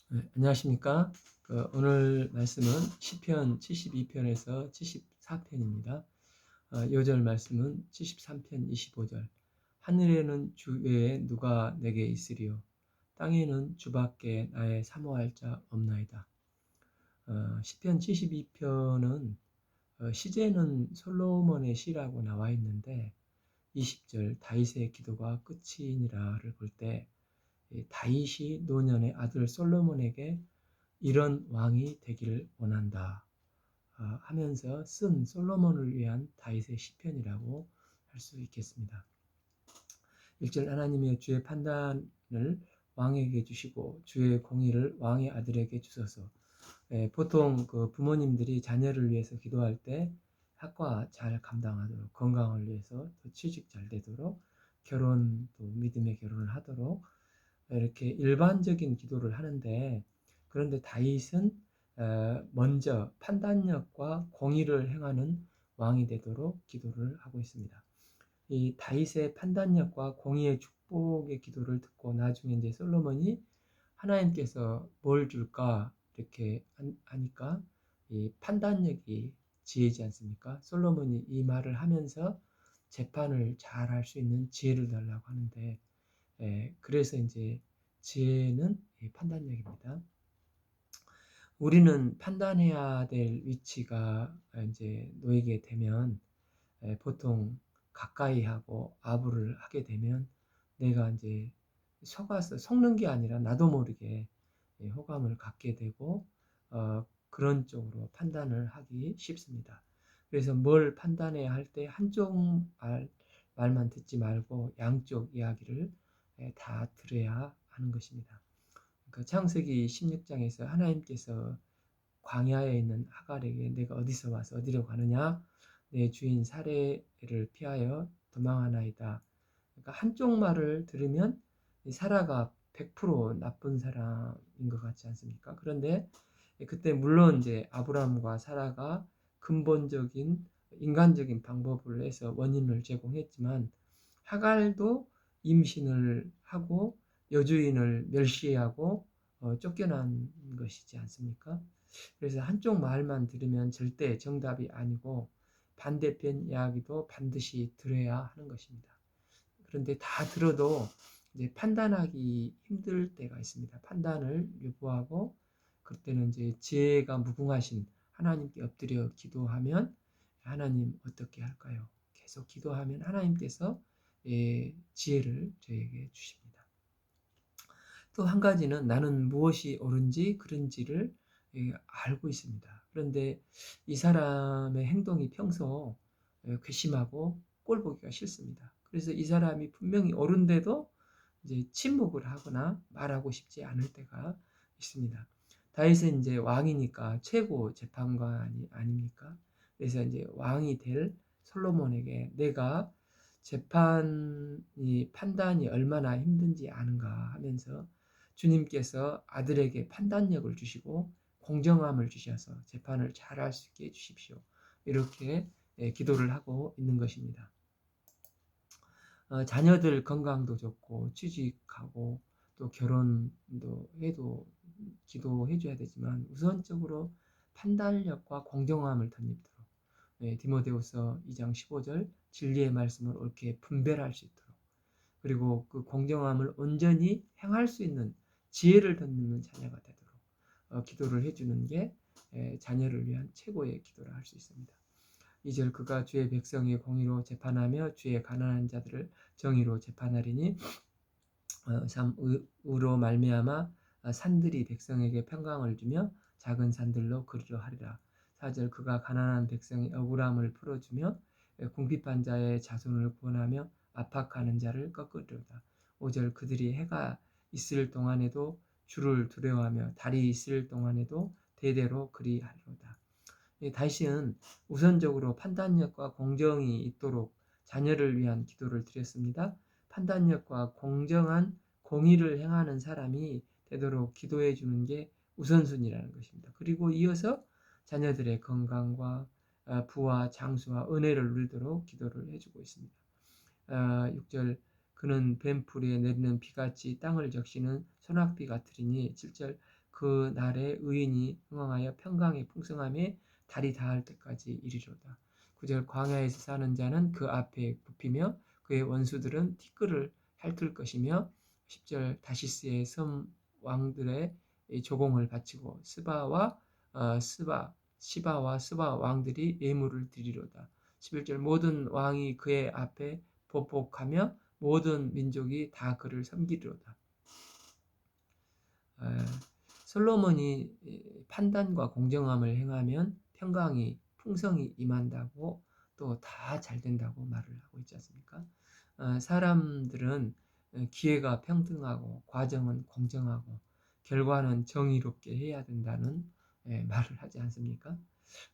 네, 안녕하십니까? 오늘 말씀은 시편 72편에서 74편입니다. 요절 말씀은 73편 25절. 하늘에는 주 외에 누가 내게 있으리요? 땅에는 주밖에 나의 사모할 자 없나이다. 시편 72편은 시제는 솔로몬의 시라고 나와 있는데 20절 다윗의 기도가 끝이니라를 볼 때 다윗이 노년의 아들 솔로몬에게 이런 왕이 되기를 원한다 하면서 쓴 솔로몬을 위한 다윗의 시편이라고 할 수 있겠습니다. 1절 하나님의 주의 판단을 왕에게 주시고 주의 공의를 왕의 아들에게 주소서. 보통 그 부모님들이 자녀를 위해서 기도할 때 학과 잘 감당하도록, 건강을 위해서 또 취직 잘 되도록, 결혼 또 믿음의 결혼을 하도록 이렇게 일반적인 기도를 하는데, 그런데 다윗은 먼저 판단력과 공의를 행하는 왕이 되도록 기도를 하고 있습니다. 이 다윗의 판단력과 공의의 축복의 기도를 듣고 나중에 이제 솔로몬이 하나님께서 뭘 줄까 이렇게 하니까 이 판단력이 지혜지 않습니까? 솔로몬이 이 말을 하면서 재판을 잘 할 수 있는 지혜를 달라고 하는데, 그래서 이제 지혜는 판단력입니다. 우리는 판단해야 될 위치가 이제 놓이게 되면 보통 가까이 하고 아부를 하게 되면 내가 이제 속는 게 아니라 나도 모르게 호감을 갖게 되고 그런 쪽으로 판단을 하기 쉽습니다. 그래서 뭘 판단해야 할 때 한쪽 말만 듣지 말고 양쪽 이야기를 다 들어야 하는 것입니다. 그러니까 창세기 16장에서 하나님께서 광야에 있는 하갈에게 내가 어디서 와서 어디로 가느냐? 내 주인 사레를 피하여 도망하나이다. 그러니까 한쪽 말을 들으면 사라가 100% 나쁜 사람인 것 같지 않습니까? 그런데 그때 물론 이제 아브라함과 사라가 근본적인 인간적인 방법을 해서 원인을 제공했지만 하갈도 임신을 하고 여주인을 멸시하고 쫓겨난 것이지 않습니까? 그래서 한쪽 말만 들으면 절대 정답이 아니고 반대편 이야기도 반드시 들어야 하는 것입니다. 그런데 다 들어도 이제 판단하기 힘들 때가 있습니다. 판단을 유보하고 그때는 이제 지혜가 무궁하신 하나님께 엎드려 기도하면 하나님 어떻게 할까요? 계속 기도하면 하나님께서 지혜를 저에게 주십니다. 또 한 가지는 나는 무엇이 옳은지 그른지를 알고 있습니다. 그런데 이 사람의 행동이 평소 괘씸하고 꼴 보기가 싫습니다. 그래서 이 사람이 분명히 옳은데도 이제 침묵을 하거나 말하고 싶지 않을 때가 있습니다. 다윗은 이제 왕이니까 최고 재판관이 아닙니까? 그래서 이제 왕이 될 솔로몬에게 내가 재판이 판단이 얼마나 힘든지 아는가 하면서 주님께서 아들에게 판단력을 주시고 공정함을 주셔서 재판을 잘할 수 있게 해주십시오. 이렇게 기도를 하고 있는 것입니다. 자녀들 건강도 좋고 취직하고 또 결혼도 해도 기도해 줘야 되지만 우선적으로 판단력과 공정함을 덧입도록 디모데후서 2장 15절 진리의 말씀을 옳게 분별할 수 있도록 그리고 그 공정함을 온전히 행할 수 있는 지혜를 덧입는 자녀가 되도록 기도를 해주는 게 자녀를 위한 최고의 기도라 할 수 있습니다. 2절 그가 주의 백성의 공의로 재판하며 주의 가난한 자들을 정의로 재판하리니 3 의로 말미암아 산들이 백성에게 평강을 주며 작은 산들로 그리려 하리라. 4절 그가 가난한 백성의 억울함을 풀어주며 궁핍한 자의 자손을 구원하며 압박하는 자를 꺾으리로다. 5절 그들이 해가 있을 동안에도 주를 두려워하며 달이 있을 동안에도 대대로 그리하리로다. 다시는 우선적으로 판단력과 공정이 있도록 자녀를 위한 기도를 드렸습니다. 판단력과 공정한 공의를 행하는 사람이 되도록 기도해 주는 게 우선순위라는 것입니다. 그리고 이어서 자녀들의 건강과 부와 장수와 은혜를 누리도록 기도를 해주고 있습니다. 6절 그는 뱀풀에 내리는 비같이 땅을 적시는 소낙비 같으리니 7절 그 날에 의인이 흥황하여 평강의 풍성함에 달이 닿을 때까지 이르리로다. 9절 광야에서 사는 자는 그 앞에 굽히며 그의 원수들은 티끌을 핥을 것이며 10절 다시스의 섬 왕들의 조공을 바치고 시바와 스바 왕들이 예물을 드리로다. 11절 모든 왕이 그의 앞에 보복하며 모든 민족이 다 그를 섬기리로다. 솔로몬이 판단과 공정함을 행하면 평강이 풍성이 임한다고 또 다 잘 된다고 말을 하고 있지 않습니까? 사람들은 기회가 평등하고 과정은 공정하고 결과는 정의롭게 해야 된다는 말을 하지 않습니까?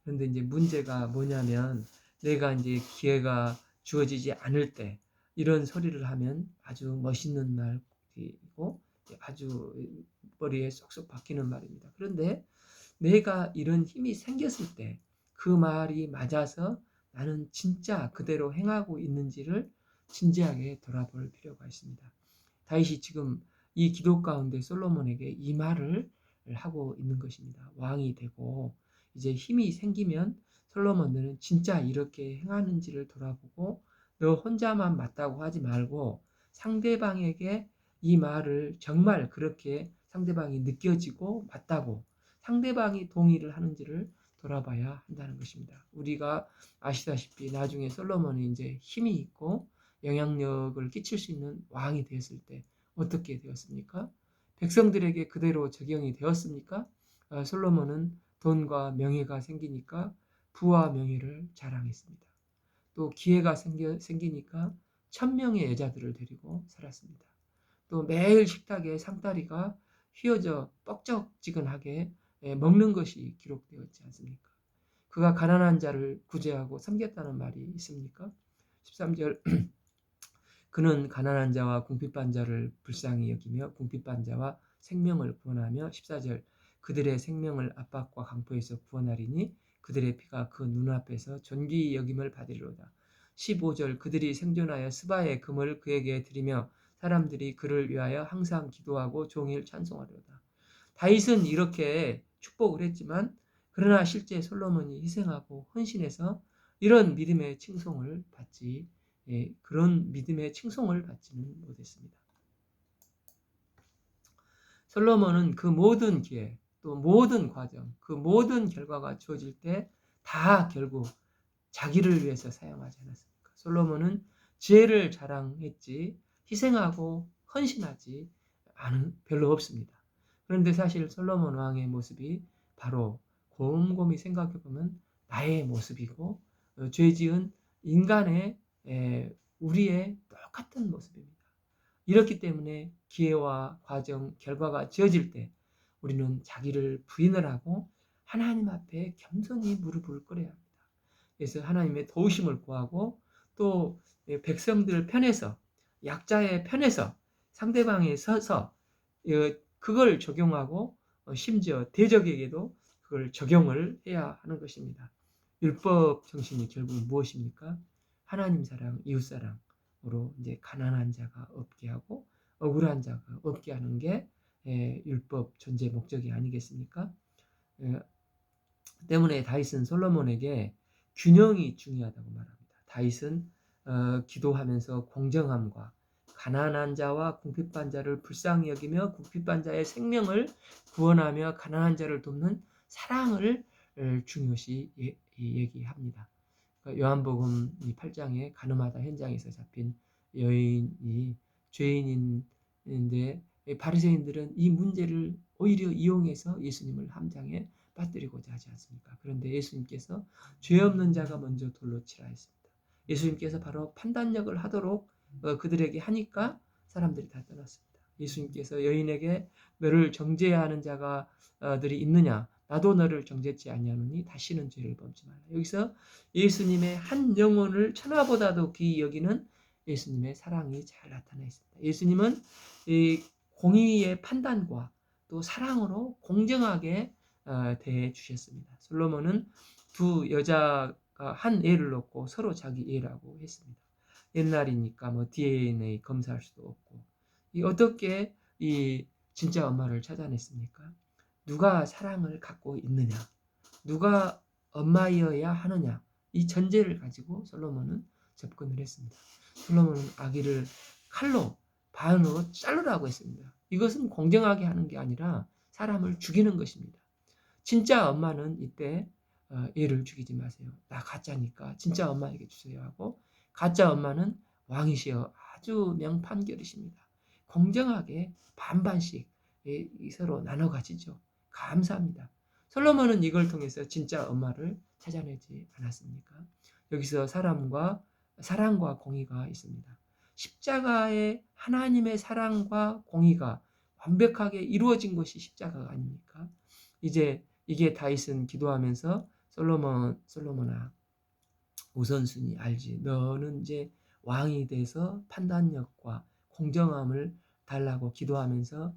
그런데 이제 문제가 뭐냐면 내가 이제 기회가 주어지지 않을 때 이런 소리를 하면 아주 멋있는 말이고 아주 머리에 쏙쏙 박히는 말입니다. 그런데 내가 이런 힘이 생겼을 때 그 말이 맞아서 나는 진짜 그대로 행하고 있는지를 진지하게 돌아볼 필요가 있습니다. 다윗이 지금 이 기도 가운데 솔로몬에게 이 말을 하고 있는 것입니다. 왕이 되고 이제 힘이 생기면 솔로몬 너는 진짜 이렇게 행하는지를 돌아보고 너 혼자만 맞다고 하지 말고 상대방에게 이 말을 정말 그렇게 상대방이 느껴지고 맞다고 상대방이 동의를 하는지를 돌아봐야 한다는 것입니다. 우리가 아시다시피 나중에 솔로몬이 이제 힘이 있고 영향력을 끼칠 수 있는 왕이 되었을 때 어떻게 되었습니까? 백성들에게 그대로 적용이 되었습니까? 솔로몬은 돈과 명예가 생기니까 부와 명예를 자랑했습니다. 또 기회가 생기니까 1000명의 여자들을 데리고 살았습니다. 또 매일 식탁에 상다리가 휘어져 뻑적지근하게 먹는 것이 기록되어 있지 않습니까? 그가 가난한 자를 구제하고 섬겼다는 말이 있습니까? 13절 그는 가난한 자와 궁핍한 자를 불쌍히 여기며 궁핍한 자와 생명을 구원하며 14절 그들의 생명을 압박과 강포에서 구원하리니 그들의 피가 그 눈앞에서 존귀 여김을 받으리로다. 15절 그들이 생존하여 스바의 금을 그에게 드리며 사람들이 그를 위하여 항상 기도하고 종일 찬송하리로다. 다윗은 이렇게 축복을 했지만 그러나 실제 솔로몬이 희생하고 헌신해서 이런 믿음의 칭송을 받지 그런 믿음의 칭송을 받지는 못했습니다. 솔로몬은 그 모든 기회, 또 모든 과정, 그 모든 결과가 주어질 때 다 결국 자기를 위해서 사용하지 않았습니까? 솔로몬은 지혜를 자랑했지 희생하고 헌신하지 별로 없습니다. 그런데 사실 솔로몬 왕의 모습이 바로 곰곰이 생각해 보면 나의 모습이고 죄 지은 인간의 우리의 똑같은 모습입니다. 이렇기 때문에 기회와 과정, 결과가 지어질 때 우리는 자기를 부인을 하고 하나님 앞에 겸손히 무릎을 꿇어야 합니다. 그래서 하나님의 도우심을 구하고 또 백성들 편에서 약자의 편에서 상대방에 서서 그걸 적용하고 심지어 대적에게도 그걸 적용을 해야 하는 것입니다. 율법 정신이 결국 무엇입니까? 하나님 사랑, 이웃 사랑으로 이제 가난한 자가 없게 하고 억울한 자가 없게 하는 게 율법 존재 목적이 아니겠습니까? 때문에 다윗은 솔로몬에게 균형이 중요하다고 말합니다. 다윗은 기도하면서 공정함과 가난한 자와 궁핍한 자를 불쌍히 여기며 궁핍한 자의 생명을 구원하며 가난한 자를 돕는 사랑을 중요시 얘기합니다. 요한복음 8장에 가늠하다 현장에서 잡힌 여인이 죄인인데 바리새인들은 이 문제를 오히려 이용해서 예수님을 함장에 빠뜨리고자 하지 않습니까? 그런데 예수님께서 죄 없는 자가 먼저 돌로 치라 했습니다. 예수님께서 바로 판단력을 하도록 그들에게 하니까 사람들이 다 떠났습니다. 예수님께서 여인에게 너를 정죄하는 자가들이 있느냐? 나도 너를 정죄치 아니하노니 다시는 죄를 범치 말라. 여기서 예수님의 한 영혼을 천하보다도 귀히 여기는 예수님의 사랑이 잘 나타나 있습니다. 예수님은 이 공의의 판단과 또 사랑으로 공정하게 대해 주셨습니다. 솔로몬은 두 여자가 한 애를 놓고 서로 자기 애라고 했습니다. 옛날이니까 뭐 DNA 검사할 수도 없고. 이 어떻게 이 진짜 엄마를 찾아냈습니까? 누가 사랑을 갖고 있느냐? 누가 엄마여야 하느냐? 이 전제를 가지고 솔로몬은 접근을 했습니다. 솔로몬은 아기를 칼로 반으로 자르라고 했습니다. 이것은 공정하게 하는 게 아니라 사람을 죽이는 것입니다. 진짜 엄마는 이때 얘를 죽이지 마세요. 나 가짜니까 진짜 엄마에게 주세요 하고, 가짜 엄마는 왕이시여 아주 명판결이십니다. 공정하게 반반씩 서로 나눠 가지죠. 감사합니다. 솔로몬은 이걸 통해서 진짜 엄마를 찾아내지 않았습니까? 여기서 사랑과 공의가 있습니다. 십자가의 하나님의 사랑과 공의가 완벽하게 이루어진 것이 십자가가 아닙니까? 이제 이게 다윗은 기도하면서 솔로몬아, 우선순위 알지? 너는 이제 왕이 돼서 판단력과 공정함을 달라고 기도하면서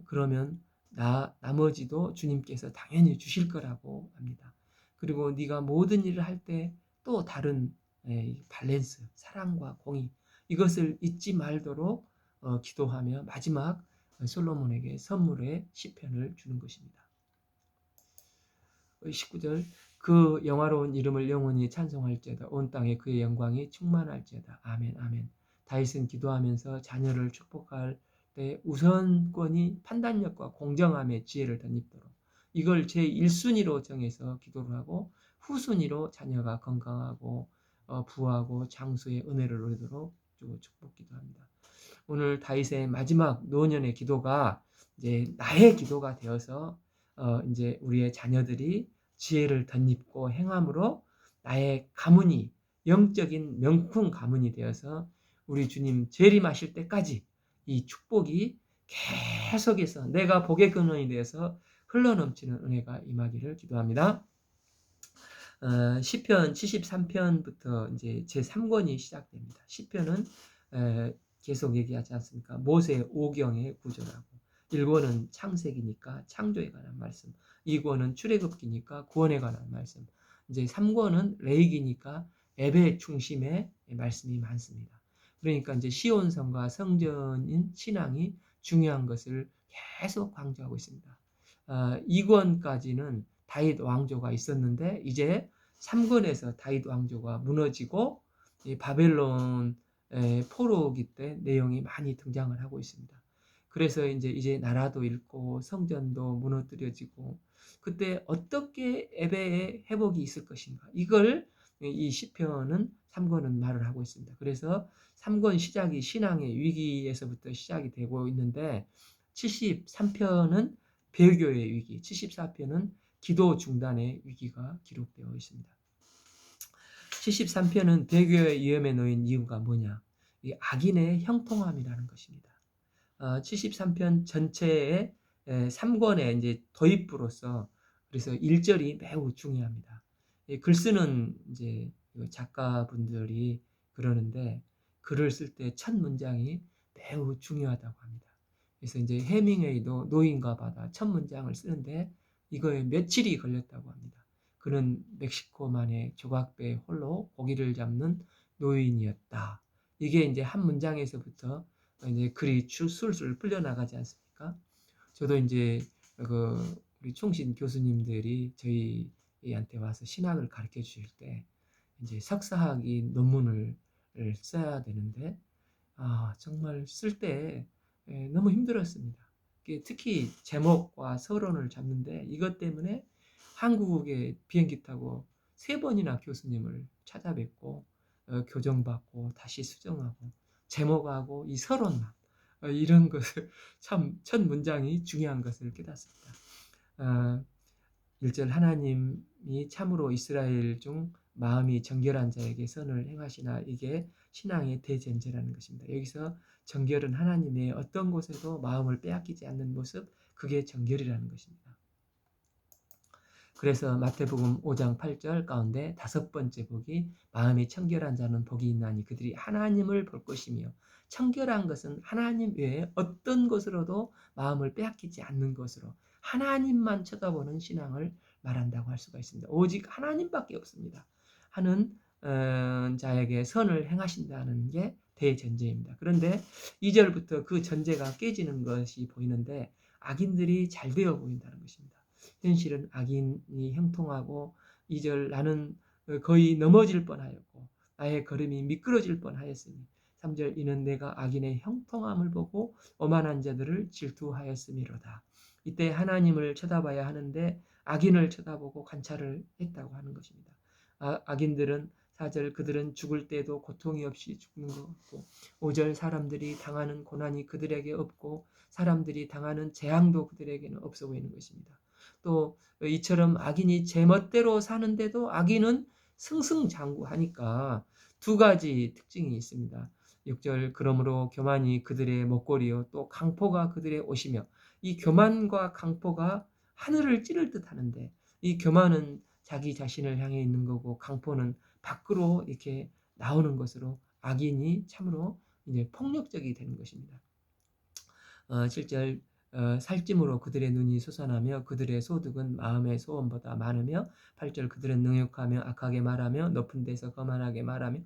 그러면 나머지도 주님께서 당연히 주실 거라고 합니다. 그리고 네가 모든 일을 할 때 또 다른 밸런스, 사랑과 공의, 이것을 잊지 말도록 기도하며 마지막 솔로몬에게 선물의 시편을 주는 것입니다. 19절, 그 영화로운 이름을 영원히 찬송할지어다. 온 땅에 그의 영광이 충만할지어다. 아멘, 아멘. 다윗은 기도하면서 자녀를 축복할 때 우선권이 판단력과 공정함의 지혜를 덧입도록 이걸 제1순위로 정해서 기도를 하고, 후순위로 자녀가 건강하고 부하고 장수의 은혜를 누리도록 축복기도 합니다. 오늘 다윗의 마지막 노년의 기도가 이제 나의 기도가 되어서 이제 우리의 자녀들이 지혜를 덧입고 행함으로 나의 가문이 영적인 명품 가문이 되어서 우리 주님 재림하실 때까지 이 축복이 계속해서 내가 복의 근원이 되어서 흘러넘치는 은혜가 임하기를 기도합니다. 시편 73편부터 이제 제3권이 시작됩니다. 시편은 계속 얘기하지 않습니까? 모세 오경의 구절하고, 1권은 창세기니까 창조에 관한 말씀, 2권은 출애굽기니까 구원에 관한 말씀, 이제 3권은 레위기니까 예배 중심의 말씀이 많습니다. 그러니까 이제 시온성과 성전인 신앙이 중요한 것을 계속 강조하고 있습니다. 2권까지는 다윗 왕조가 있었는데 이제 3권에서 다윗 왕조가 무너지고 바벨론 포로기 때 내용이 많이 등장을 하고 있습니다. 그래서 이제 나라도 잃고 성전도 무너뜨려지고, 그때 어떻게 예배의 회복이 있을 것인가, 이걸 이 시편은 3권은 말을 하고 있습니다. 그래서 3권 시작이 신앙의 위기에서부터 시작이 되고 있는데, 73편은 배교의 위기, 74편은 기도 중단의 위기가 기록되어 있습니다. 73편은 배교의 위험에 놓인 이유가 뭐냐? 이 악인의 형통함이라는 것입니다. 73편 전체의 3권의 이제 도입부로서, 그래서 1절이 매우 중요합니다. 글 쓰는 이제 작가분들이 그러는데, 글을 쓸 때 첫 문장이 매우 중요하다고 합니다. 그래서 이제 해밍웨이도 노인과 바다 첫 문장을 쓰는데 이거에 며칠이 걸렸다고 합니다. 그는 멕시코만의 조각배에 홀로 고기를 잡는 노인이었다. 이게 이제 한 문장에서부터 이제 글이 술술 풀려나가지 않습니까? 저도 이제 우리 총신 교수님들이 저희한테 와서 신학을 가르쳐 주실 때 이제 석사학위 논문을 써야 되는데, 정말 쓸 때 너무 힘들었습니다. 특히 제목과 서론을 잡는데 이것 때문에 한국에 비행기 타고 3번이나 교수님을 찾아뵙고 교정받고 다시 수정하고 제목하고 이 서론만 이런 것을 참 첫 문장이 중요한 것을 깨닫습니다. 1절, 하나님이 참으로 이스라엘 중 마음이 정결한 자에게 선을 행하시나, 이게 신앙의 대전제라는 것입니다. 여기서 정결은 하나님의 어떤 곳에도 마음을 빼앗기지 않는 모습, 그게 정결이라는 것입니다. 그래서 마태복음 5장 8절 가운데 5번째 복이 마음이 청결한 자는 복이 있나니 그들이 하나님을 볼 것이며, 청결한 것은 하나님 외에 어떤 것으로도 마음을 빼앗기지 않는 것으로 하나님만 쳐다보는 신앙을 말한다고 할 수가 있습니다. 오직 하나님밖에 없습니다 하는 자에게 선을 행하신다는 게 대전제입니다. 그런데 2절부터 그 전제가 깨지는 것이 보이는데 악인들이 잘 되어 보인다는 것입니다. 현실은 악인이 형통하고 2절 나는 거의 넘어질 뻔하였고 나의 걸음이 미끄러질 뻔하였으니 3절 이는 내가 악인의 형통함을 보고 오만한 자들을 질투하였음이로다. 이때 하나님을 쳐다봐야 하는데 악인을 쳐다보고 관찰을 했다고 하는 것입니다. 악인들은 4절 그들은 죽을 때도 고통이 없이 죽는 것 같고 5절 사람들이 당하는 고난이 그들에게 없고 사람들이 당하는 재앙도 그들에게는 없어 보이는 것입니다. 또 이처럼 악인이 제멋대로 사는데도 악인은 승승장구하니까 두 가지 특징이 있습니다. 6절 그러므로 교만이 그들의 목걸이요 또 강포가 그들의 옷이며 이 교만과 강포가 하늘을 찌를 듯 하는데 이 교만은 자기 자신을 향해 있는 거고 강포는 밖으로 이렇게 나오는 것으로 악인이 참으로 이제 폭력적이 되는 것입니다. 7절 살찜으로 그들의 눈이 솟아나며 그들의 소득은 마음의 소원보다 많으며 8절 그들은 능욕하며 악하게 말하며 높은 데서 거만하게 말하며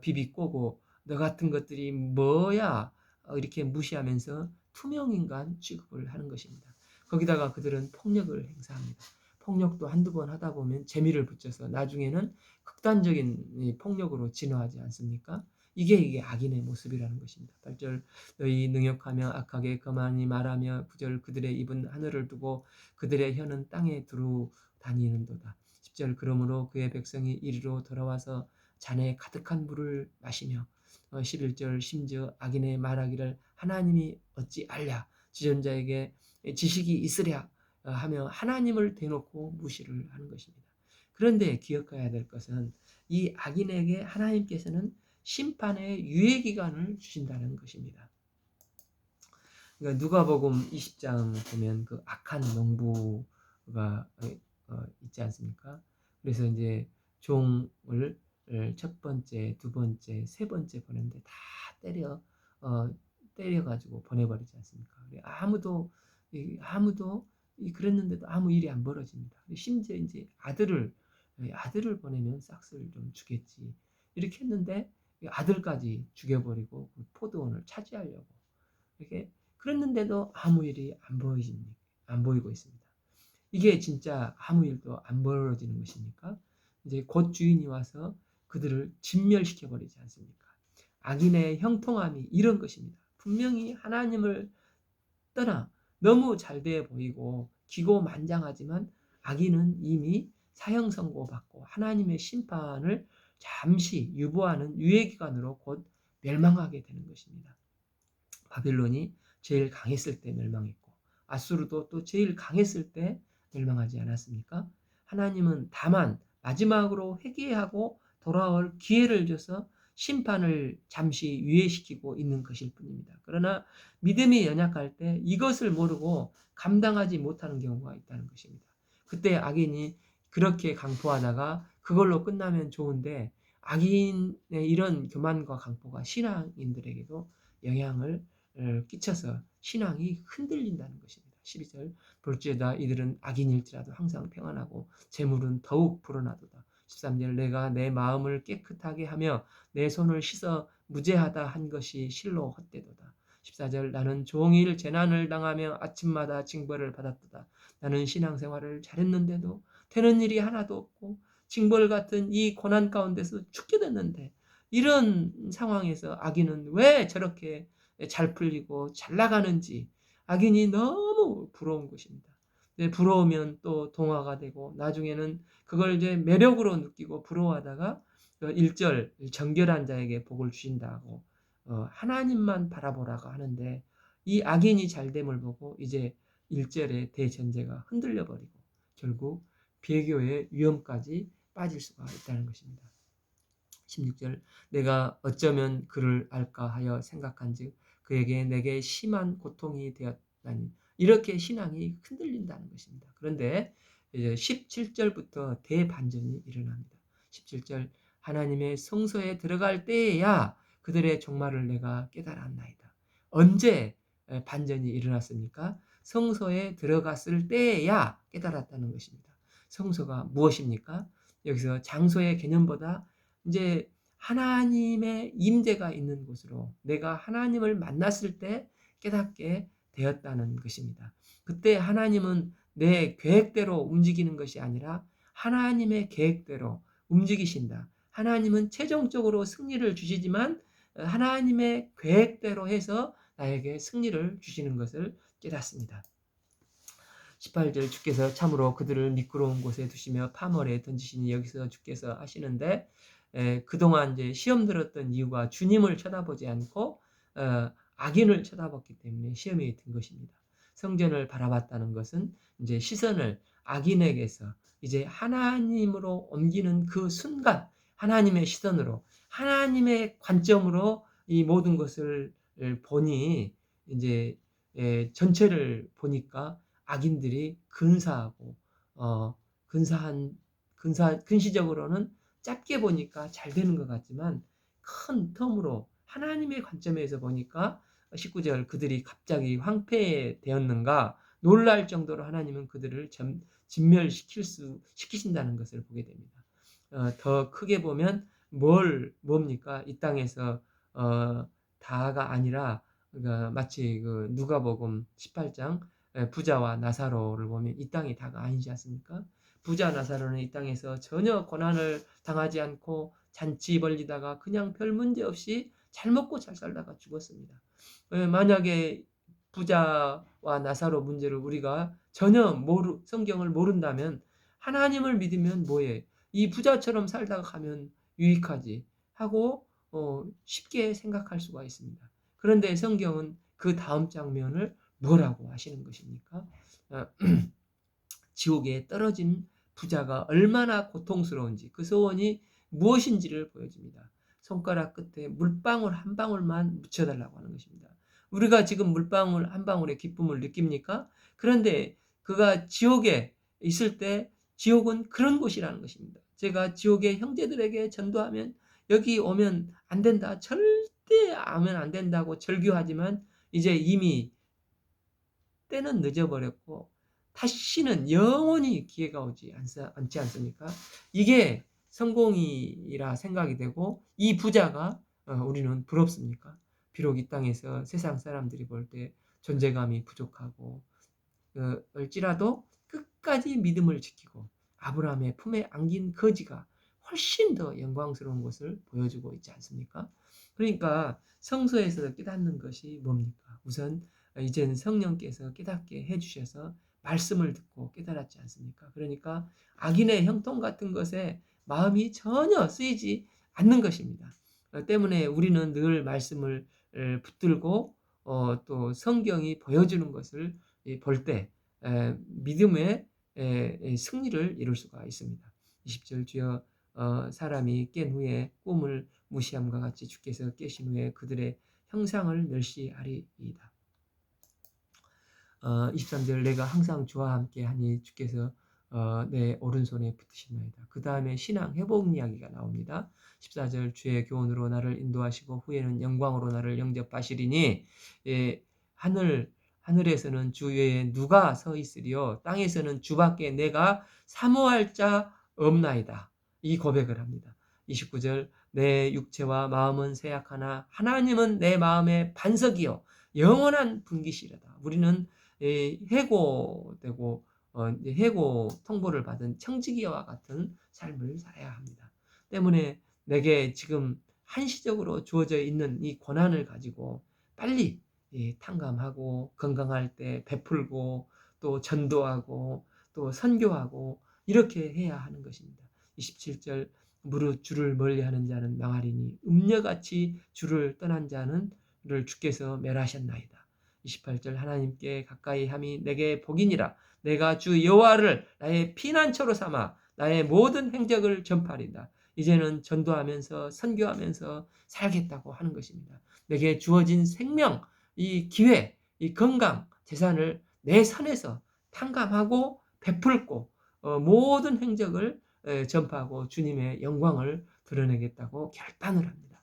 비비꼬고 너 같은 것들이 뭐야 이렇게 무시하면서 투명인간 취급을 하는 것입니다. 거기다가 그들은 폭력을 행사합니다. 폭력도 한두 번 하다 보면 재미를 붙여서 나중에는 극단적인 폭력으로 진화하지 않습니까? 이게 악인의 모습이라는 것입니다. 8절 너희 능욕하며 악하게 거만히 말하며 9절 그들의 입은 하늘을 두고 그들의 혀는 땅에 두루 다니는도다. 10절 그러므로 그의 백성이 이리로 돌아와서 잔에 가득한 물을 마시며 11절 심지어 악인의 말하기를 하나님이 어찌 알랴 지존자에게 지식이 있으랴 하며 하나님을 대놓고 무시를 하는 것입니다. 그런데 기억해야 될 것은 이 악인에게 하나님께서는 심판의 유예기간을 주신다는 것입니다. 그러니까 누가복음 20장 보면 그 악한 농부가 있지 않습니까? 그래서 이제 종을 첫 번째, 두 번째, 세 번째 보냈는데 다 때려가지고 보내버리지 않습니까? 아무도 그랬는데도 아무 일이 안 벌어집니다. 심지어 이제 아들을 보내면 싹쓸 좀 주겠지 이렇게 했는데 아들까지 죽여버리고 그 포도원을 차지하려고 이렇게 그랬는데도 아무 일이 안 보이고 있습니다. 이게 진짜 아무 일도 안 벌어지는 것입니까? 이제 곧 주인이 와서 그들을 진멸시켜 버리지 않습니까? 악인의 형통함이 이런 것입니다. 분명히 하나님을 떠나 너무 잘돼 보이고 기고만장하지만 악인은 이미 사형 선고받고 하나님의 심판을 잠시 유보하는 유예기간으로 곧 멸망하게 되는 것입니다. 바빌론이 제일 강했을 때 멸망했고 아수르도 또 제일 강했을 때 멸망하지 않았습니까? 하나님은 다만 마지막으로 회개하고 돌아올 기회를 줘서 심판을 잠시 유예시키고 있는 것일 뿐입니다. 그러나 믿음이 연약할 때 이것을 모르고 감당하지 못하는 경우가 있다는 것입니다. 그때 악인이 그렇게 강포하다가 그걸로 끝나면 좋은데 악인의 이런 교만과 강포가 신앙인들에게도 영향을 끼쳐서 신앙이 흔들린다는 것입니다. 12절 볼지어다 이들은 악인일지라도 항상 평안하고 재물은 더욱 불어나도다. 13절 내가 내 마음을 깨끗하게 하며 내 손을 씻어 무죄하다 한 것이 실로 헛되도다. 14절 나는 종일 재난을 당하며 아침마다 징벌을 받았도다. 나는 신앙생활을 잘했는데도 되는 일이 하나도 없고 징벌 같은 이 고난 가운데서 죽게 됐는데 이런 상황에서 악인은 왜 저렇게 잘 풀리고 잘 나가는지 악인이 너무 부러운 것입니다. 부러우면 또 동화가 되고 나중에는 그걸 이제 매력으로 느끼고 부러워하다가 1절 정결한 자에게 복을 주신다고 하나님만 바라보라고 하는데 이 악인이 잘됨을 보고 이제 1절의 대전제가 흔들려 버리고 결국 배교의 위험까지 빠질 수가 있다는 것입니다. 16절 내가 어쩌면 그를 알까 하여 생각한즉 그에게 내게 심한 고통이 되었다니 이렇게 신앙이 흔들린다는 것입니다. 그런데 이제 17절부터 대반전이 일어납니다. 17절 하나님의 성소에 들어갈 때에야 그들의 종말을 내가 깨달았나이다. 언제 반전이 일어났습니까? 성소에 들어갔을 때에야 깨달았다는 것입니다. 성소가 무엇입니까? 여기서 장소의 개념보다 이제 하나님의 임재가 있는 곳으로 내가 하나님을 만났을 때 깨닫게 되었다는 것입니다. 그때 하나님은 내 계획대로 움직이는 것이 아니라 하나님의 계획대로 움직이신다. 하나님은 최종적으로 승리를 주시지만 하나님의 계획대로 해서 나에게 승리를 주시는 것을 깨닫습니다. 18절 주께서 참으로 그들을 미끄러운 곳에 두시며 파멸에 던지시니 여기서 주께서 하시는데 그동안 이제 시험 들었던 이유가 주님을 쳐다보지 않고 악인을 쳐다봤기 때문에 시험이 든 것입니다. 성전을 바라봤다는 것은 이제 시선을 악인에게서 이제 하나님으로 옮기는 그 순간 하나님의 시선으로 하나님의 관점으로 이 모든 것을 보니 이제 전체를 보니까 악인들이 근사하고 어 근사한 근시적으로는 짧게 보니까 잘 되는 것 같지만 큰 텀으로 하나님의 관점에서 보니까 19절 그들이 갑자기 황폐되었는가 놀랄 정도로 하나님은 그들을 시키신다는 것을 보게 됩니다. 더 크게 보면 뭡니까? 이 땅에서 다가 아니라 그러니까 마치 그 누가복음 18장 부자와 나사로를 보면 이 땅이 다가 아니지 않습니까? 부자 나사로는 이 땅에서 전혀 고난을 당하지 않고 잔치 벌리다가 그냥 별 문제 없이 잘 먹고 잘 살다가 죽었습니다. 만약에 부자와 나사로 문제를 우리가 전혀 성경을 모른다면 하나님을 믿으면 뭐해? 이 부자처럼 살다가 가면 유익하지 하고 쉽게 생각할 수가 있습니다. 그런데 성경은 그 다음 장면을 뭐라고 하시는 것입니까? 지옥에 떨어진 부자가 얼마나 고통스러운지 그 소원이 무엇인지를 보여줍니다. 손가락 끝에 물방울 한 방울만 묻혀달라고 하는 것입니다. 우리가 지금 물방울 한 방울의 기쁨을 느낍니까? 그런데 그가 지옥에 있을 때 지옥은 그런 곳이라는 것입니다. 제가 지옥의 형제들에게 전도하면 여기 오면 안 된다. 절대 오면 안 된다고 절규하지만 이제 이미 때는 늦어버렸고 다시는 영원히 기회가 오지 않지 않습니까? 이게 성공이라 생각이 되고 이 부자가 우리는 부럽습니까? 비록 이 땅에서 세상 사람들이 볼 때 존재감이 부족하고 을지라도 끝까지 믿음을 지키고 아브라함의 품에 안긴 거지가 훨씬 더 영광스러운 것을 보여주고 있지 않습니까? 그러니까 성서에서 깨닫는 것이 뭡니까? 우선 이제는 성령께서 깨닫게 해주셔서 말씀을 듣고 깨달았지 않습니까? 그러니까 악인의 형통 같은 것에 마음이 전혀 쓰이지 않는 것입니다. 때문에 우리는 늘 말씀을 붙들고 또 성경이 보여주는 것을 볼 때 믿음의 승리를 이룰 수가 있습니다. 20절 주여 사람이 깬 후에 꿈을 무시함과 같이 주께서 깨신 후에 그들의 형상을 멸시하리이다. 23절 내가 항상 주와 함께 하니 주께서 내 오른손에 붙으시나이다. 그 다음에 신앙 회복 이야기가 나옵니다. 14절 주의 교훈으로 나를 인도하시고 후에는 영광으로 나를 영접하시리니 하늘에서는 주 외에 누가 서 있으리요 땅에서는 주밖에 내가 사모할 자 없나이다. 이 고백을 합니다. 29절 내 육체와 마음은 쇠약하나 하나님은 내 마음의 반석이요 영원한 분기시로다. 우리는 해고되고 해고 통보를 받은 청지기와 같은 삶을 살아야 합니다. 때문에 내게 지금 한시적으로 주어져 있는 이 고난을 가지고 빨리 탕감하고 건강할 때 베풀고 또 전도하고 또 선교하고 이렇게 해야 하는 것입니다. 27절 무릇 주를 멀리하는 자는 망하리니 음녀같이 주를 떠난 자는 주께서 멸하셨나이다. 28절 하나님께 가까이 함이 내게 복이니라. 내가 주 여호와를 나의 피난처로 삼아 나의 모든 행적을 전파하리다. 이제는 전도하면서 선교하면서 살겠다고 하는 것입니다. 내게 주어진 생명, 이 기회, 이 건강, 재산을 내 선에서 탕감하고 베풀고 모든 행적을 전파하고 주님의 영광을 드러내겠다고 결단을 합니다.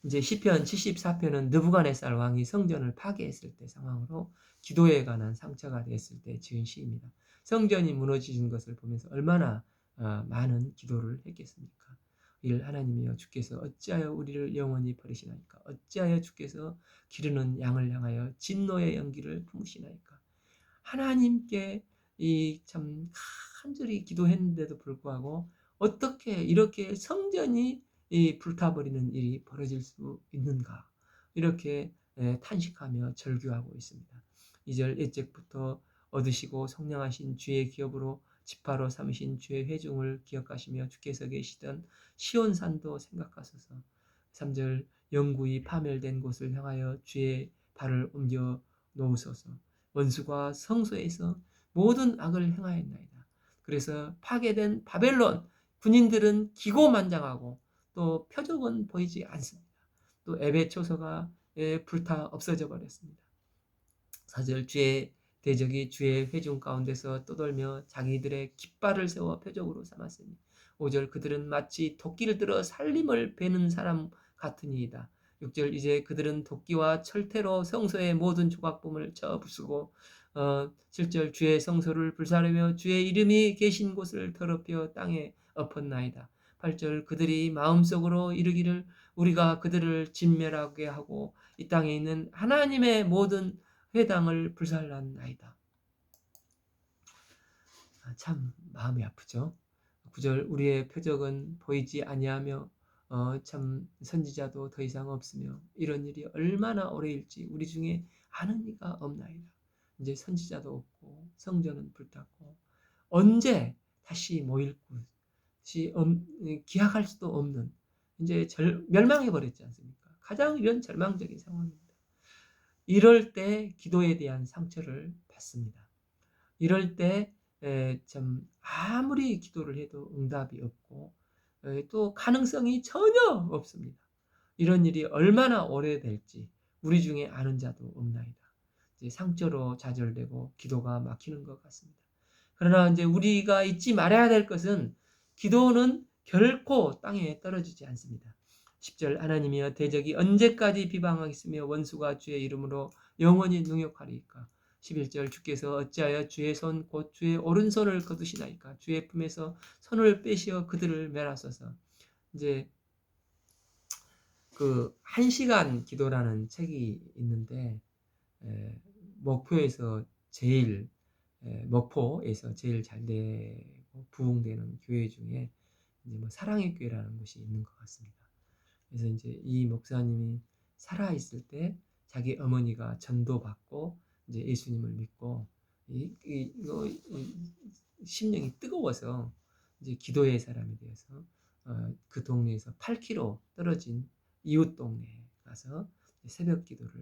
이제 시편 74편은 느부갓네살 왕이 성전을 파괴했을 때 상황으로 기도에 관한 상처가 됐을 때 지은 시입니다. 성전이 무너지는 것을 보면서 얼마나 많은 기도를 했겠습니까? 하나님이여 주께서 어찌하여 우리를 영원히 버리시나이까. 어찌하여 주께서 기르는 양을 향하여 진노의 연기를 품으시나이까. 하나님께 이 참 간절히 기도했는데도 불구하고 어떻게 이렇게 성전이 이 불타버리는 일이 벌어질 수 있는가, 이렇게 탄식하며 절규하고 있습니다. 2절 옛적부터 얻으시고 성량하신 주의 기업으로 지파로 삼으신 주의 회중을 기억하시며 주께서 계시던 시온산도 생각하소서. 3절 영구히 파멸된 곳을 향하여 주의 발을 옮겨 놓으소서. 원수가 성소에서 모든 악을 행하였나이다. 그래서 파괴된 바벨론 군인들은 기고만장하고 또 표적은 보이지 않습니다. 또 에베 초소가 불타 없어져 버렸습니다. 4절 주의 대적이 주의 회중 가운데서 떠돌며 자기들의 깃발을 세워 표적으로 삼았으니 5절 그들은 마치 도끼를 들어 살림을 베는 사람 같으니이다. 6절 이제 그들은 도끼와 철퇴로 성소의 모든 조각범을 쳐 부수고 7절 주의 성소를 불사르며 주의 이름이 계신 곳을 더럽혀 땅에 엎었나이다. 8절 그들이 마음속으로 이르기를 우리가 그들을 진멸하게 하고 이 땅에 있는 하나님의 모든 회당을 불살랐나이다. 참 마음이 아프죠. 9절 우리의 표적은 보이지 아니하며 참 선지자도 더 이상 없으며 이런 일이 얼마나 오래일지 우리 중에 아는 이가 없나이다. 이제 선지자도 없고 성전은 불탔고 언제 다시 모일 곳이 기약할 수도 없는 이제 멸망해 버렸지 않습니까? 가장 이런 절망적인 상황입니다. 이럴 때 기도에 대한 상처를 받습니다. 이럴 때 참 아무리 기도를 해도 응답이 없고 또 가능성이 전혀 없습니다. 이런 일이 얼마나 오래될지 우리 중에 아는 자도 없나이다. 이제 상처로 좌절되고 기도가 막히는 것 같습니다. 그러나 이제 우리가 잊지 말아야 될 것은 기도는 결코 땅에 떨어지지 않습니다. 10절 하나님이여 대적이 언제까지 비방하겠으며 원수가 주의 이름으로 영원히 능욕하리이까. 11절 주께서 어찌하여 주의 손 곧 주의 오른손을 거두시나이까. 주의 품에서 손을 빼시어 그들을 멸하소서. 이제 그 1시간 기도라는 책이 있는데 목포에서 제일 잘 되고 부흥되는 교회 중에 이제 뭐 사랑의 교회라는 곳이 있는 것 같습니다. 그래서 이제 이 목사님이 살아 있을 때 자기 어머니가 전도받고 이제 예수님을 믿고 심령이 뜨거워서 이제 기도의 사람이 되어서 그 동네에서 8km 떨어진 이웃 동네에 가서 새벽 기도를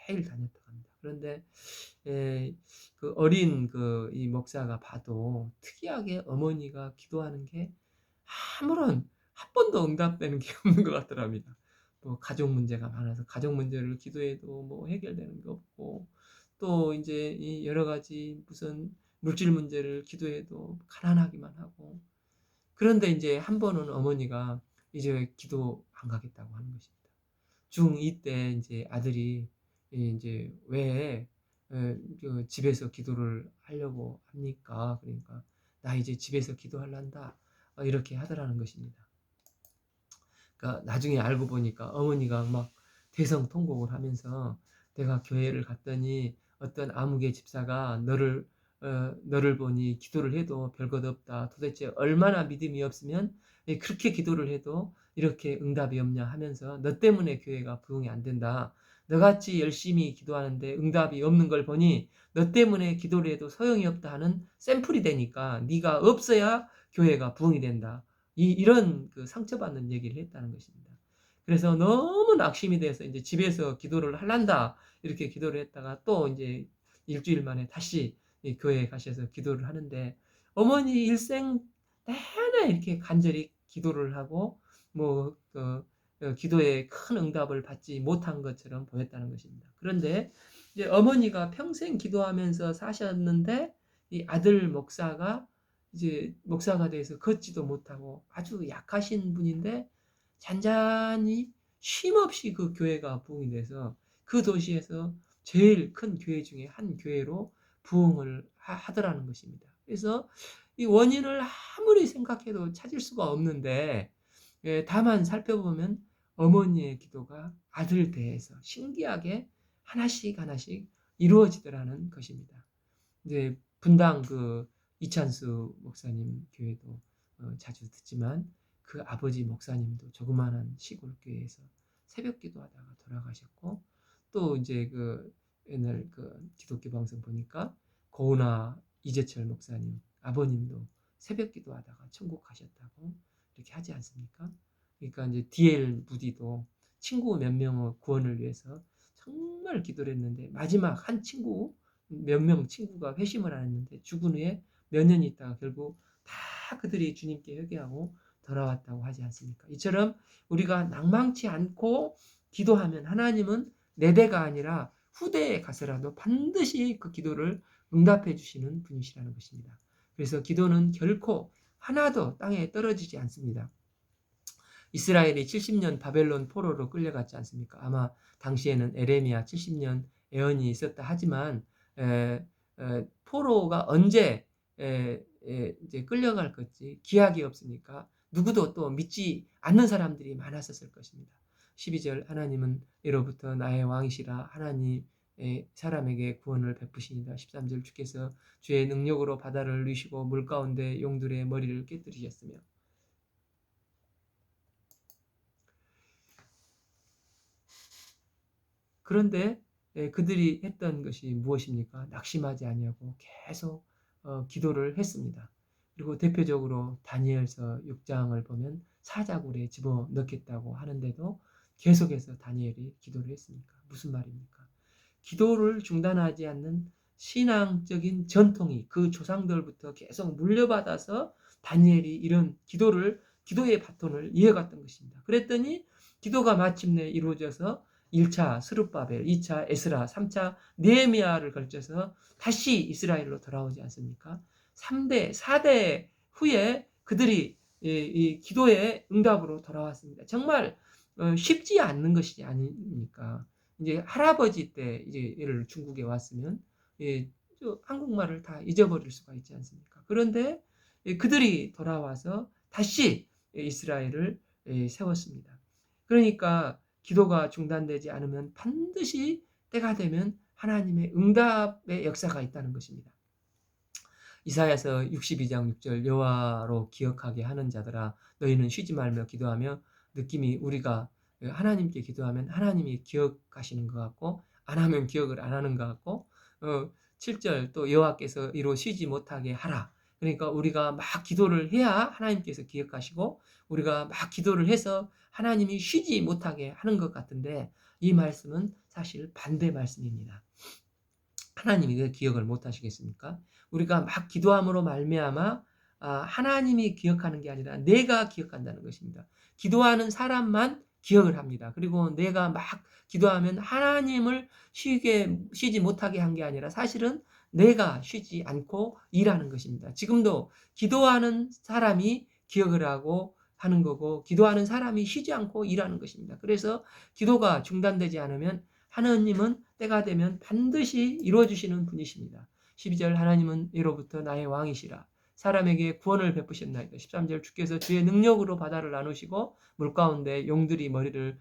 매일 다녔다고 합니다. 그런데 그 어린 이 목사가 봐도 특이하게 어머니가 기도하는 게 아무런 한 번도 응답되는 게 없는 것 같더랍니다. 또 가족 문제가 많아서 가족 문제를 기도해도 뭐 해결되는 게 없고 또 이제 이 여러 가지 무슨 물질 문제를 기도해도 가난하기만 하고 그런데 이제 한 번은 어머니가 이제 기도 안 가겠다고 하는 것입니다. 중2 때 이제 아들이 이제 왜 집에서 기도를 하려고 합니까? 그러니까 나 이제 집에서 기도하란다 이렇게 하더라는 것입니다. 그러니까 나중에 알고 보니까 어머니가 막 대성통곡을 하면서 내가 교회를 갔더니 어떤 아무개 집사가 너를 보니 기도를 해도 별것 없다. 도대체 얼마나 믿음이 없으면 그렇게 기도를 해도 이렇게 응답이 없냐 하면서 너 때문에 교회가 부흥이 안 된다. 너같이 열심히 기도하는데 응답이 없는 걸 보니 너 때문에 기도를 해도 소용이 없다 하는 샘플이 되니까 네가 없어야 교회가 부흥이 된다. 이런 그 상처받는 얘기를 했다는 것입니다. 그래서 너무 낙심이 돼서 이제 집에서 기도를 하란다 이렇게 기도를 했다가 또 이제 일주일 만에 다시 교회에 가셔서 기도를 하는데 어머니 일생 내내 이렇게 간절히 기도를 하고 기도에 큰 응답을 받지 못한 것처럼 보였다는 것입니다. 그런데 이제 어머니가 평생 기도하면서 사셨는데 이 아들 목사가 이제 목사가 돼서 걷지도 못하고 아주 약하신 분인데 잔잔히 쉼없이 그 교회가 부흥이 돼서 그 도시에서 제일 큰 교회 중에 한 교회로 부흥을 하더라는 것입니다. 그래서 이 원인을 아무리 생각해도 찾을 수가 없는데 다만 살펴보면 어머니의 기도가 아들 대에서 신기하게 하나씩 하나씩 이루어지더라는 것입니다. 이제 분당 그 이찬수 목사님 교회도 자주 듣지만 그 아버지 목사님도 조그마한 시골 교회에서 새벽 기도하다가 돌아가셨고, 또 이제 그 옛날 그 기독교 방송 보니까 고은아 이재철 목사님 아버님도 새벽 기도하다가 천국 가셨다고 이렇게 하지 않습니까? 그러니까 이제 디엘 무디도 친구 몇 명의 구원을 위해서 정말 기도를 했는데 마지막 한 친구 몇 명 친구가 회심을 안 했는데 죽은 후에 몇 년 있다가 결국 다 그들이 주님께 회개하고 돌아왔다고 하지 않습니까? 이처럼 우리가 낭망치 않고 기도하면 하나님은 내 대가 아니라 후대에 가서라도 반드시 그 기도를 응답해 주시는 분이시라는 것입니다. 그래서 기도는 결코 하나도 땅에 떨어지지 않습니다. 이스라엘이 70년 바벨론 포로로 끌려갔지 않습니까? 아마 당시에는 에레미야 70년 예언이 있었다 하지만 포로가 언제 이제 끌려갈 것지 기약이 없으니까 누구도 또 믿지 않는 사람들이 많았었을 것입니다. 12절 하나님은 이로부터 나의 왕이시라 하나님 사람에게 구원을 베푸시니라. 13절 주께서 주의 능력으로 바다를 누시고 물 가운데 용들의 머리를 깨뜨리셨으며. 그런데 그들이 했던 것이 무엇입니까? 낙심하지 아니하고 계속 기도를 했습니다. 그리고 대표적으로 다니엘서 6장을 보면 사자굴에 집어넣겠다고 하는데도 계속해서 다니엘이 기도를 했으니까 무슨 말입니까? 기도를 중단하지 않는 신앙적인 전통이 그 조상들부터 계속 물려받아서 다니엘이 이런 기도의 바톤을 이어갔던 것입니다. 그랬더니 기도가 마침내 이루어져서 1차 스룹바벨, 2차 에스라, 3차 느헤미야를 걸쳐서 다시 이스라엘로 돌아오지 않습니까? 3대, 4대 후에 그들이 이 기도의 응답으로 돌아왔습니다. 정말 쉽지 않는 것이 아닙니까? 이제 할아버지 때 이제 예를 중국에 왔으면 한국말을 다 잊어버릴 수가 있지 않습니까? 그런데 그들이 돌아와서 다시 이스라엘을 세웠습니다. 그러니까 기도가 중단되지 않으면 반드시 때가 되면 하나님의 응답의 역사가 있다는 것입니다. 이사야서 62장 6절 여호와로 기억하게 하는 자들아 너희는 쉬지 말며 기도하며 느낌이 우리가 하나님께 기도하면 하나님이 기억하시는 것 같고 안 하면 기억을 안 하는 것 같고 7절 또 여호와께서 이로 쉬지 못하게 하라. 그러니까 우리가 막 기도를 해야 하나님께서 기억하시고 우리가 막 기도를 해서 하나님이 쉬지 못하게 하는 것 같은데 이 말씀은 사실 반대 말씀입니다. 하나님이 왜 기억을 못 하시겠습니까? 우리가 막 기도함으로 말미암아 하나님이 기억하는 게 아니라 내가 기억한다는 것입니다. 기도하는 사람만 기억을 합니다. 그리고 내가 막 기도하면 하나님을 쉬지 못하게 한 게 아니라 사실은 내가 쉬지 않고 일하는 것입니다. 지금도 기도하는 사람이 기억을 하고 하는 거고 기도하는 사람이 쉬지 않고 일하는 것입니다. 그래서 기도가 중단되지 않으면 하나님은 때가 되면 반드시 이루어주시는 분이십니다. 12절 하나님은 이로부터 나의 왕이시라. 사람에게 구원을 베푸셨나이다. 13절 주께서 주의 능력으로 바다를 나누시고 물가운데 용들이 머리를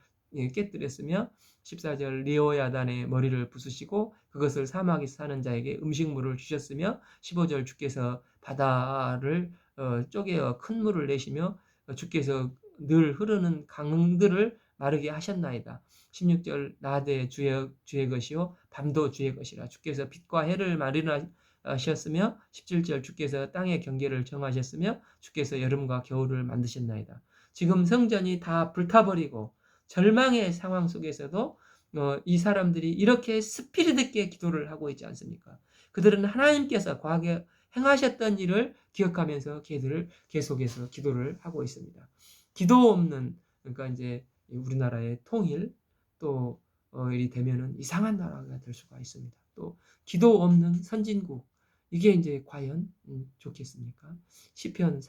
깨뜨렸으며 14절 리오야단의 머리를 부수시고 그것을 사막에서 사는 자에게 음식물을 주셨으며 15절 주께서 바다를 쪼개어 큰 물을 내시며 주께서 늘 흐르는 강들을 마르게 하셨나이다. 16절 나대 주의 것이요 밤도 주의 것이라. 주께서 빛과 해를 마련하셨으며 17절 주께서 땅의 경계를 정하셨으며 주께서 여름과 겨울을 만드셨나이다. 지금 성전이 다 불타버리고 절망의 상황 속에서도 이 사람들이 이렇게 스피릿 있게 기도를 하고 있지 않습니까? 그들은 하나님께서 과거에 행하셨던 일을 기억하면서 걔들을 계속해서 기도를 하고 있습니다. 기도 없는 그러니까 이제 우리나라의 통일 또 일이 되면은 이상한 나라가 될 수가 있습니다. 또 기도 없는 선진국 이게 이제 과연 좋겠습니까? 시편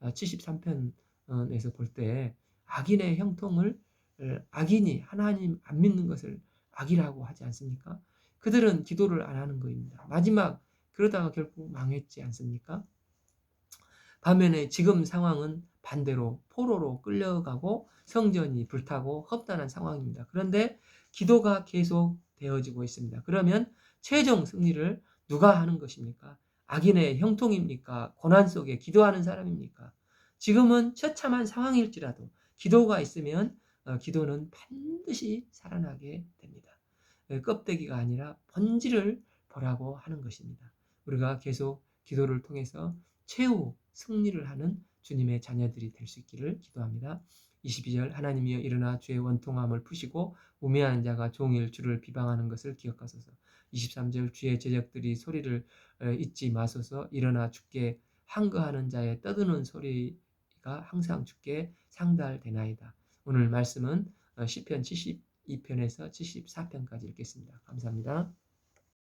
73편에서 볼 때 악인의 형통을 악인이 하나님 안 믿는 것을 악이라고 하지 않습니까? 그들은 기도를 안 하는 것입니다. 마지막 그러다가 결국 망했지 않습니까? 반면에 지금 상황은 반대로 포로로 끌려가고 성전이 불타고 험난한 상황입니다. 그런데 기도가 계속 되어지고 있습니다. 그러면 최종 승리를 누가 하는 것입니까? 악인의 형통입니까? 고난 속에 기도하는 사람입니까? 지금은 처참한 상황일지라도 기도가 있으면 기도는 반드시 살아나게 됩니다. 껍데기가 아니라 본질을 보라고 하는 것입니다. 우리가 계속 기도를 통해서 최후 승리를 하는 주님의 자녀들이 될 수 있기를 기도합니다. 22절 하나님이여 일어나 주의 원통함을 푸시고 우매한 자가 종일 주를 비방하는 것을 기억하소서. 23절 주의 제적들이 소리를 잊지 마소서. 일어나 주께 항거하는 자의 떠드는 소리가 항상 주께 상달되나이다. 오늘 말씀은 시편 72편에서 74편까지 읽겠습니다. 감사합니다.